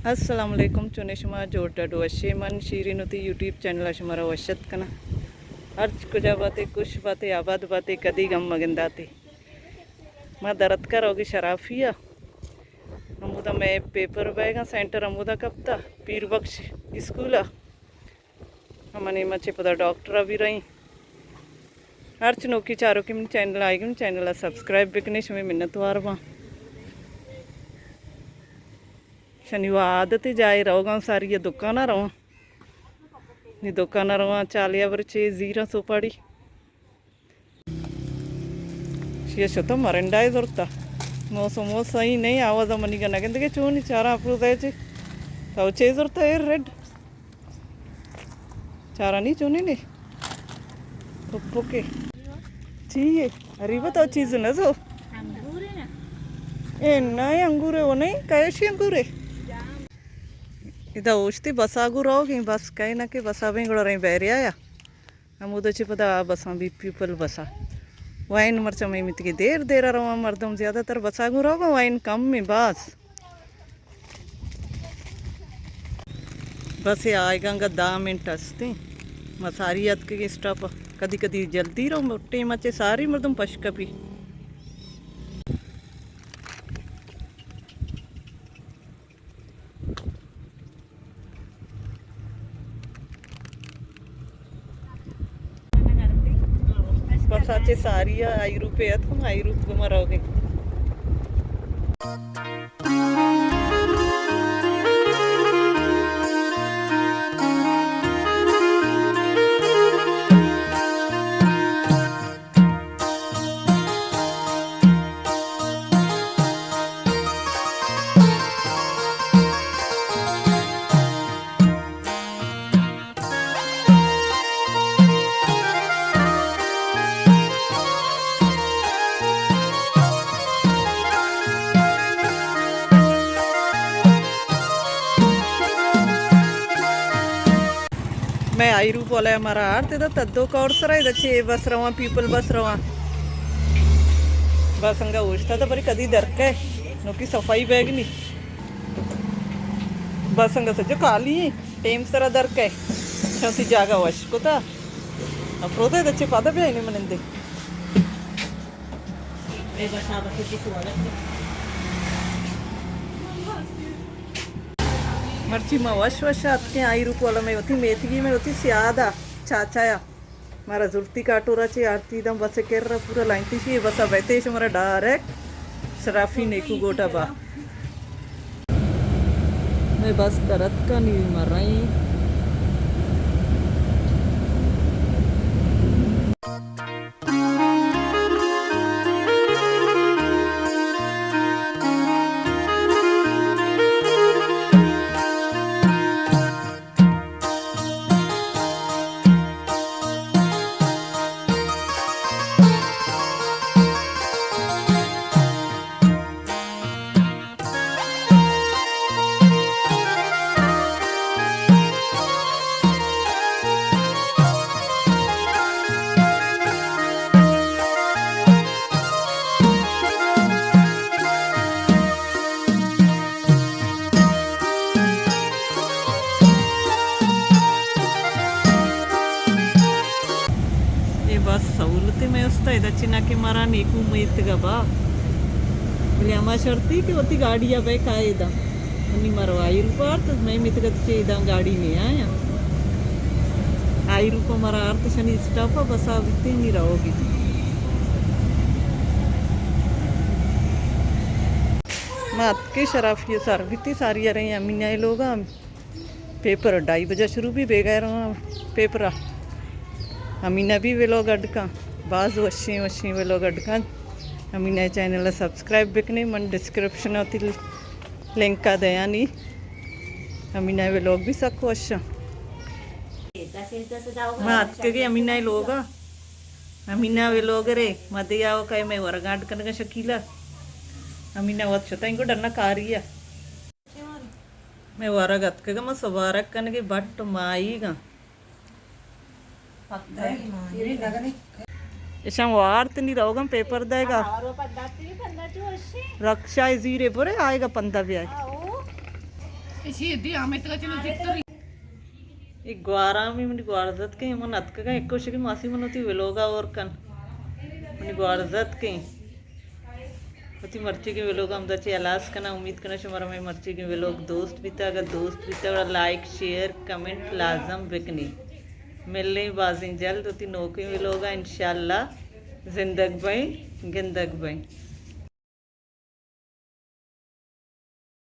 Assalamualaikum Chuneshma Jorda Washeman Shirinoti YouTube channel Ashmara Washat Kana अर्ज कुछ बातें कुछ बातें आबाद बातें कदी गम मगंदाते माँ दरद कर होगी शराफिया अमुदा मैं पेपर बैगा सेंटर अमुदा कप्ता पीर बख्श स्कूल हमने मचे पता डॉक्टर अभी रही अर्च नोकी चारों की चैनल आएगी चैनल सब्सक्राइब बिकने में मिन्नत वार वहाँ शनिवार आदत जाए रहोगा सारी ये दुकान रहो नी दुकान रवा चालिया वरचे जीरा सोपाड़ी शेष तो मरंडाय जोरता मोसो मोस ही नहीं आवाज मनी का नगंद के चूनी चारा अप्रूव है तो चे जोरता है रेड चारा नहीं चूनी नहीं पप्पो के चाहिए अरे बताओ चीज़ न जो ए नहीं अंगूर है वो नहीं कैसी अंगूर है इधर ओछती बसागू रहोगी बस कहीं ना कि बसा भी गड़ा रही बैरिया आया हम उधर चिपदा बसा भी पीपल बसा वाइन मरचा में मित की देर देर रहा मर्दम ज़्यादातर बसागू रहोगा वाइन कम में बस ये आएगा 10 मिनट हंसते मसारी अद के स्टॉप कदी कदी जल्दी रहो टेम अच्छे सारी मर्दम पशका भी बस अच्छे सारी आई रुपये तुम आई रूप घुमा रहोगे मैं आई रूप वाला है हमारा आर्थ इधर तद्दो का और सरा इधर छे बस रवा पीपल बस रवा बस अंगा उछता तो बड़ी कदी डर के नोकी सफाई बैग नहीं बस अंगा सजो काली टेम सरा डर के चौथी जागा वश को था अब रोता इधर छे पादा भी आई नहीं मनंदे मर्ची में वश वश आते आई रूप वाला में होती मेथगी में होती स्यादा चाचाया मारा जुर्ती काटोरा चे आरती दम बस केर रहा पूरा लाइनती ची बस अब ऐसे ही हमारा डायरेक्ट शराफी नेकू गोटा बा मैं बस दर्द का नहीं मर रही बस सहूलती में वस्ता इधर चिना के मारा नेकू मैत गबा बोले हमारा शर्ती कि होती गाड़िया पे का इधर नहीं मारो आई रूपा तो मैं मित के इधर गाड़ी में आया आई रूपा मारा अर्थ शनि स्टॉप बस आप इतनी नहीं रहोगी मात के शराफी सर इतनी सारी रही अमीना ये लोग पेपर 2:30 बजे शुरू भी बेगा रहा पेपर अमीना भी वे लोग अडका बाज वशी वशी वे लोग अडका अमीना चैनल सब्सक्राइब बिकने मन डिस्क्रिप्शन होती लिंक का दया नहीं अमीना वे लोग भी सको अच्छा मैं आज के अमीना लोग अमीना वे लोग रे मदे आओ कहे मैं वरगाट करने का शकीला अमीना वत छोटा इनको डरना कारिया मैं वरगत के मैं सवारक करने के बट माईगा इशा वार्त नहीं रहोगा पेपर देगा रक्षा जीरे पूरे आएगा पंदा भी आए ఈ గ్వారామి మన గ్వారజత్ के मन अतका एको शके मासी मन होती वेलोगा और कन मन ग्वारजत के होती मर्ची के वेलोग हम दचे अलास कना उम्मीद करना हमारा में मर्ची के वेलोग दोस्त बीता अगर दोस्त बीता लाइक शेयर कमेंट लाजम बिकनी मिलने बाजिंग जल्द होती नौकरी वेलोगा इंशाल्लाह जिंदग भाई गिंदग भाई।